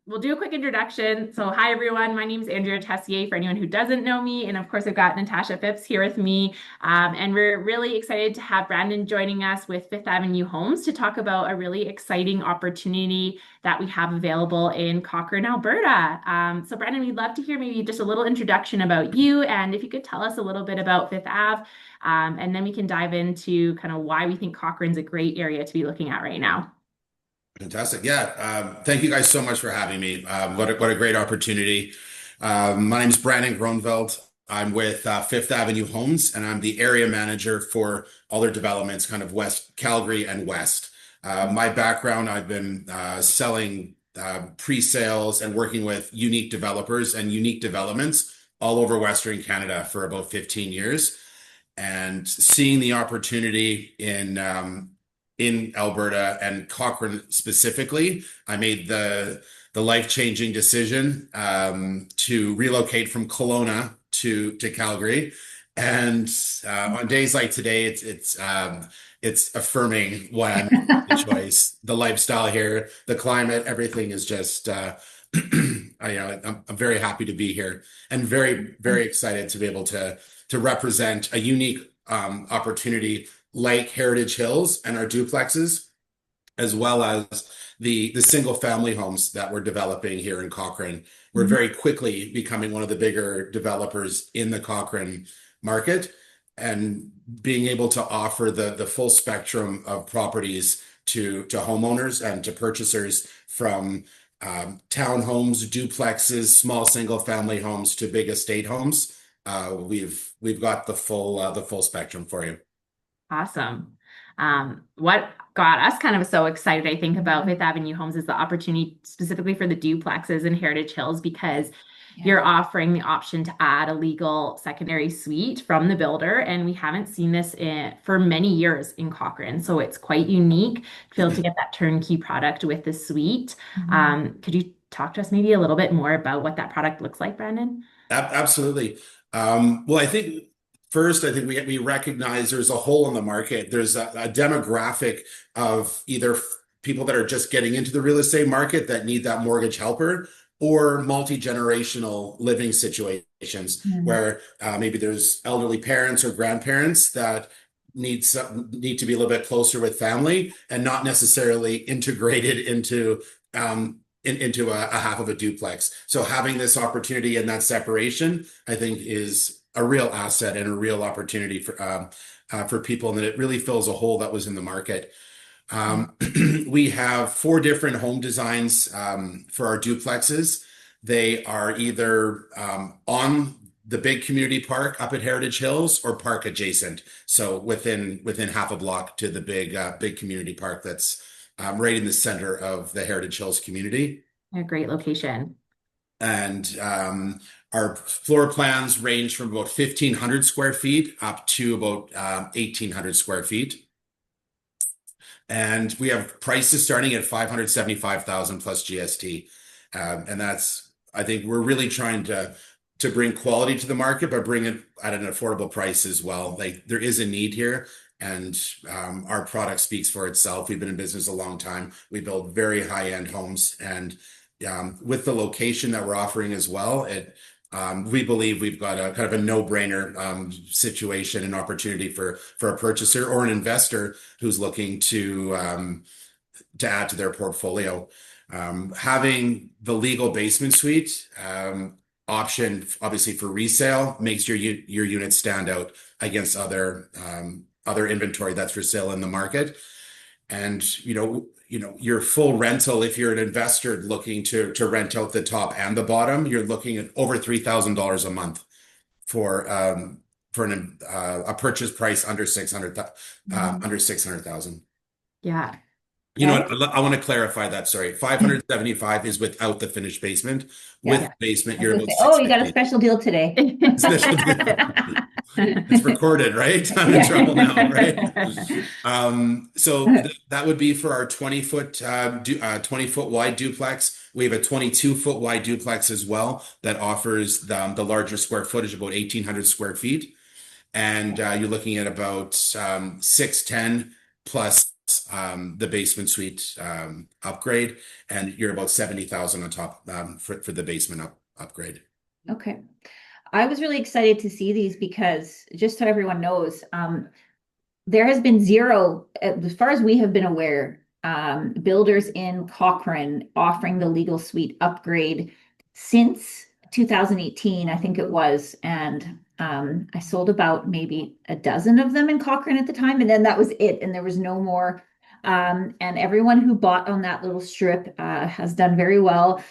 we'll do a quick introduction. So, hi everyone. My name is Andrea Tessier for anyone who doesn't know me. And of course, I've got Natasha Phipps here with me. And we're really excited to have Brandon joining us with Fifth Avenue Homes to talk about a really exciting opportunity that we have available in Cochrane, Alberta. So, Brandon, we'd love to hear maybe just a little introduction about you. And if you could tell us a little bit about Fifth Ave, and then we can dive into kind of why we think Cochrane's a great area to be looking at right now. Fantastic. Yeah. Thank you guys so much for having me. What a great opportunity. My name is Brandon Gronveld. I'm with Fifth Avenue Homes, and I'm the area manager for all their developments, kind of West Calgary and West. My background, I've been selling pre-sales and working with unique developers and unique developments all over Western Canada for about 15 years. And seeing the opportunity in Alberta and Cochrane specifically, I made the life-changing decision to relocate from Kelowna to Calgary. And on days like today, it's affirming why I made the choice. The lifestyle here, the climate, everything is just I'm very happy to be here and very, very excited to be able to represent a unique opportunity like Heritage Hills and our duplexes, as well as the single family homes that we're developing here in Cochrane. We're very quickly becoming one of the bigger developers in the Cochrane market, and being able to offer the full spectrum of properties to homeowners and to purchasers, from townhomes, duplexes, small single family homes to big estate homes. We've got the full spectrum for you. Awesome. What got us kind of so excited, I think, about Fifth Avenue Homes is the opportunity specifically for the duplexes in Heritage Hills, because you're offering the option to add a legal secondary suite from the builder. And we haven't seen this for many years in Cochrane. So it's quite unique to be able to get that turnkey product with the suite. Could you talk to us maybe a little bit more about what that product looks like, Brandon? Absolutely. Well, I think we recognize there's a hole in the market. There's a demographic of either people that are just getting into the real estate market that need that mortgage helper, or multi-generational living situations where maybe there's elderly parents or grandparents that need to be a little bit closer with family and not necessarily integrated into a half of a duplex. So having this opportunity and that separation, I think, is a real asset and a real opportunity for people, and that it really fills a hole that was in the market. We have four different home designs for our duplexes. They are either on the big community park up at Heritage Hills or park adjacent. So within half a block to the big community park that's right in the center of the Heritage Hills community. A great location. And our floor plans range from about 1,500 square feet up to about 1,800 square feet. And we have prices starting at 575,000 plus GST. And I think we're really trying to bring quality to the market, but bring it at an affordable price as well. Like, there is a need here, and our product speaks for itself. We've been in business a long time. We build very high-end homes, and with the location that we're offering as well, we believe we've got a kind of a no-brainer situation and opportunity for a purchaser or an investor who's looking to add to their portfolio. Having the legal basement suite option, obviously for resale, makes your unit stand out against other inventory that's for sale in the market. And your full rental, if you're an investor looking to rent out the top and the bottom, you're looking at over $3,000 a month for a purchase price under 600,000. Yeah. You know what? I want to clarify that. Sorry, 575 is without the finished basement. Yeah. With basement, you're about Oh, you got a 650. special deal today. Special deal. It's recorded, right? I'm in trouble now, right? So that would be for our 20-foot wide duplex. We have a 22-foot wide duplex as well that offers the larger square footage, about 1,800 square feet. And you're looking at about 610 plus plus the basement suite upgrade, and you're about 70,000 on top for the basement upgrade. Okay. I was really excited to see these because just so everyone knows, there has been zero, as far as we have been aware, builders in Cochrane offering the legal suite upgrade since 2018, I think it was. And I sold about maybe a dozen of them in Cochrane at the time. And then that was it. And there was no more. And everyone who bought on that little strip has done very well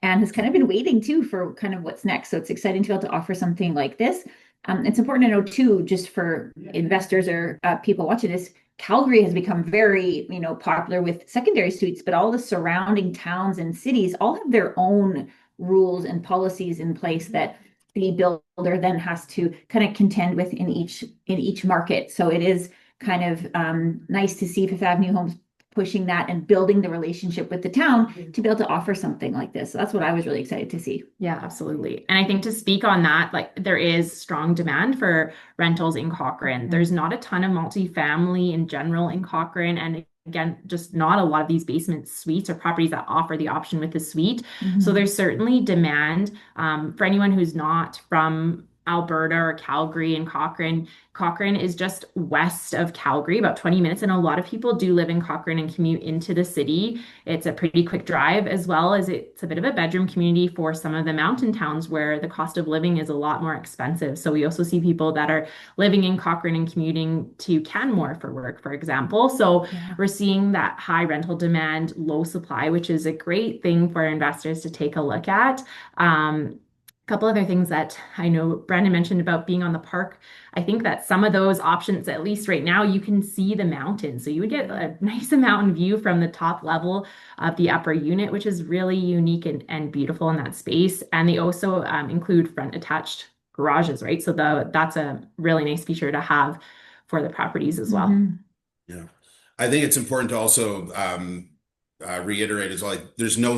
and has kind of been waiting too for kind of what's next. So it's exciting to be able to offer something like this. It's important to know too, just for investors or people watching this, Calgary has become very, popular with secondary suites, but all the surrounding towns and cities all have their own rules and policies in place that the builder then has to kind of contend with in each market. So it is kind of nice to see Fifth Avenue Homes pushing that and building the relationship with the town to be able to offer something like this. So that's what I was really excited to see. Yeah, absolutely. And I think to speak on that, like there is strong demand for rentals in Cochrane. There's not a ton of multifamily in general in Cochrane. And again, just not a lot of these basement suites or properties that offer the option with the suite. So there's certainly demand for anyone who's not from Alberta or Calgary and Cochrane. Cochrane is just west of Calgary, about 20 minutes. And a lot of people do live in Cochrane and commute into the city. It's a pretty quick drive, as well as it's a bit of a bedroom community for some of the mountain towns where the cost of living is a lot more expensive. So we also see people that are living in Cochrane and commuting to Canmore for work, for example. So we're seeing that high rental demand, low supply, which is a great thing for investors to take a look at. Couple other things that I know Brandon mentioned about being on the park. I think that some of those options, at least right now, you can see the mountains. So you would get a nice mountain view from the top level of the upper unit, which is really unique and beautiful in that space. And they also include front attached garages, right? So that's a really nice feature to have for the properties as well. Yeah. I think it's important to also reiterate as well, like there's no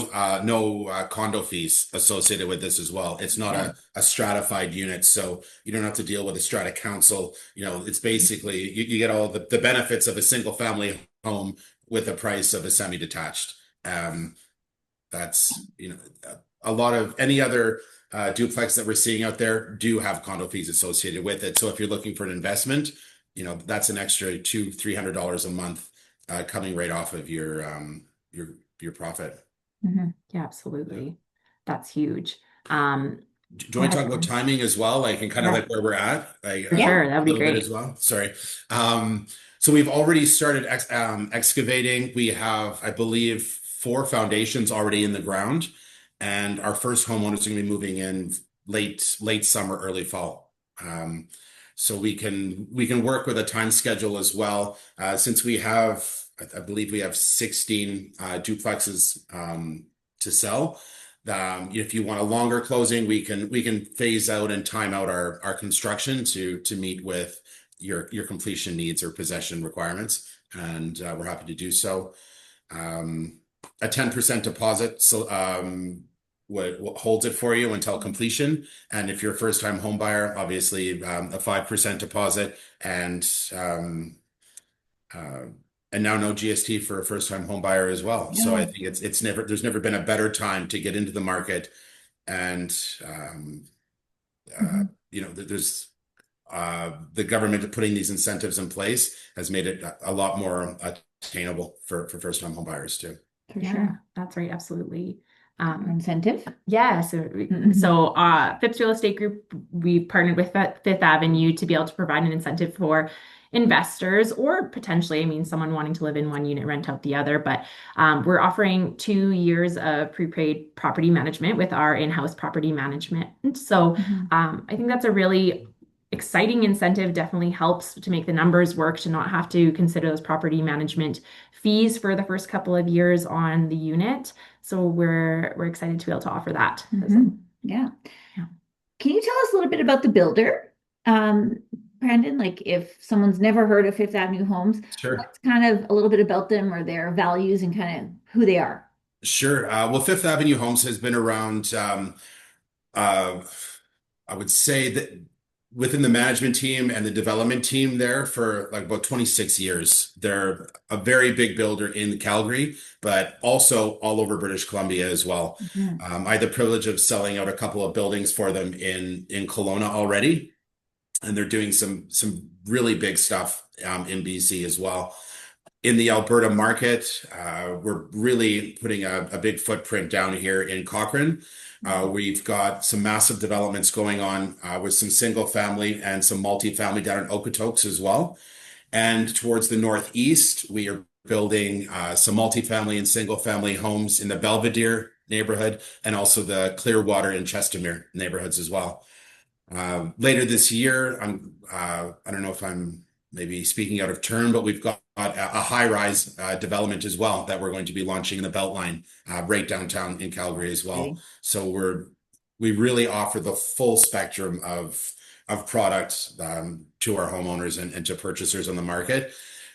condo fees associated with this as well. It's not a stratified unit, so you don't have to deal with a strata council. It's basically you get all the benefits of a single family home with the price of a semi-detached. That's a lot of any other duplex that we're seeing out there do have condo fees associated with it. So if you're looking for an investment, that's an extra $200-300 a month coming right off of your profit. Yeah, absolutely. That's huge. Do you want to talk about timing as well, like and kind of like where we're at? For sure, that would be great as well. Sorry. So we've already started excavating. We have, I believe, 4 foundations already in the ground, and our first homeowners are going to be moving in late summer, early fall. So we can work with a time schedule as well, since we have, I believe we have 16 duplexes to sell. If you want a longer closing, we can phase out and time out our construction to meet with your completion needs or possession requirements, and we're happy to do so. A 10% deposit what holds it for you until completion, and if you're a first-time home buyer, obviously a 5% deposit and now no GST for a first-time home buyer as well. So I think there's never been a better time to get into the market, and there's the government putting these incentives in place has made it a lot more attainable for first-time home buyers too. For sure. That's right. Absolutely. Incentive. Yeah. So Phipps Real Estate Group, we've partnered with Fifth Avenue to be able to provide an incentive for investors or potentially, someone wanting to live in one unit, rent out the other. But we're offering 2 years of prepaid property management with our in-house property management. So I think that's a really exciting incentive. Definitely helps to make the numbers work, to not have to consider those property management fees for the first couple of years on the unit. So we're excited to be able to offer that. Yeah. Can you tell us a little bit about the builder, Brandon? Like if someone's never heard of Fifth Avenue Homes, what's kind of a little bit about them or their values and kind of who they are? Sure. Well, Fifth Avenue Homes has been around. I would say that within the management team and the development team there for like about 26 years. They're a very big builder in Calgary, but also all over British Columbia as well. Mhm. I had the privilege of selling out a couple of buildings for them in Kelowna already, and they're doing some really big stuff in BC as well. In the Alberta market, we're really putting a big footprint down here in Cochrane. We've got some massive developments going on with some single family and some multifamily down in Okotoks as well. And towards the northeast, we are building some multifamily and single family homes in the Belvedere neighborhood and also the Clearwater and Chestermere neighborhoods as well. Later this year, I don't know if I'm maybe speaking out of turn, but we've got a high-rise development as well that we're going to be launching in the Beltline right downtown in Calgary as well. Okay. So we really offer the full spectrum of products to our homeowners and to purchasers on the market.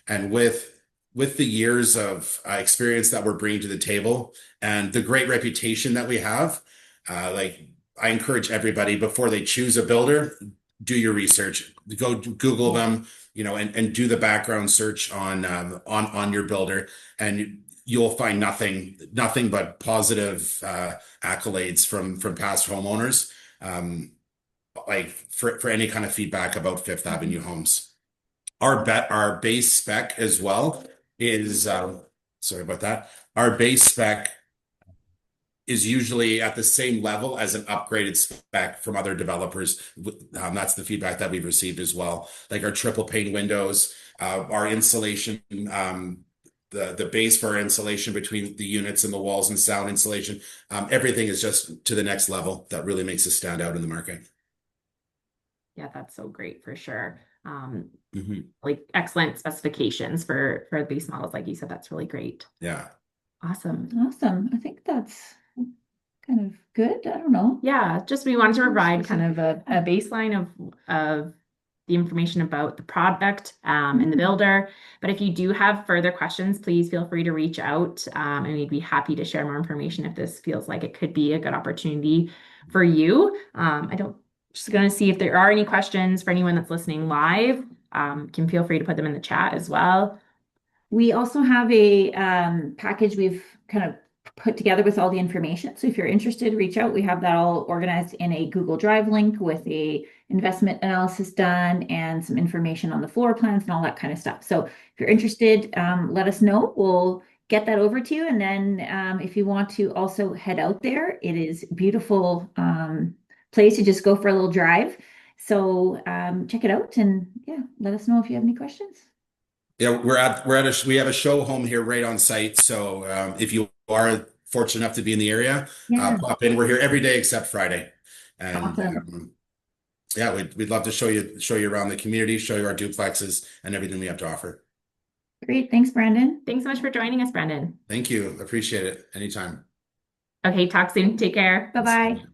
And with the years of experience that we're bringing to the table and the great reputation that we have, like I encourage everybody before they choose a builder, do your research, go Google them, and do the background search on your builder, and you'll find nothing but positive accolades from past homeowners, like for any kind of feedback about Fifth Avenue homes. Our base spec as well is sorry about that. Our base spec is usually at the same level as an upgraded spec from other developers. That's the feedback that we've received as well. Like our triple pane windows, our insulation, the base for our insulation between the units and the walls and sound insulation. Everything is just to the next level. That really makes us stand out in the market. Yeah, that's so great for sure. Mhm. Like excellent specifications for base models, like you said, that's really great. Yeah. Awesome. Awesome. I think that's kind of good. I don't know. Yeah, just we wanted to provide kind of a baseline of the information about the product and the builder. But if you do have further questions, please feel free to reach out, and we'd be happy to share more information if this feels like it could be a good opportunity for you. Just going to see if there are any questions for anyone that's listening live. Can feel free to put them in the chat as well. We also have a package we've kind of put together with all the information. So if you're interested, reach out. We have that all organized in a Google Drive link with a investment analysis done and some information on the floor plans and all that kind of stuff. So if you're interested, let us know. We'll get that over to you. And then if you want to also head out there, it is a beautiful place to just go for a little drive. So check it out and yeah, let us know if you have any questions. Yeah, we have a show home here right on site. So if you are fortunate enough to be in the area, Yeah. pop in. We're here every day except Friday, and Awesome. yeah, we'd love to show you around the community, show you our duplexes and everything we have to offer. Great. Thanks, Brandon. Thanks so much for joining us, Brendan. Thank you. Appreciate it. Anytime. Okay, talk soon. Take care. Bye-bye.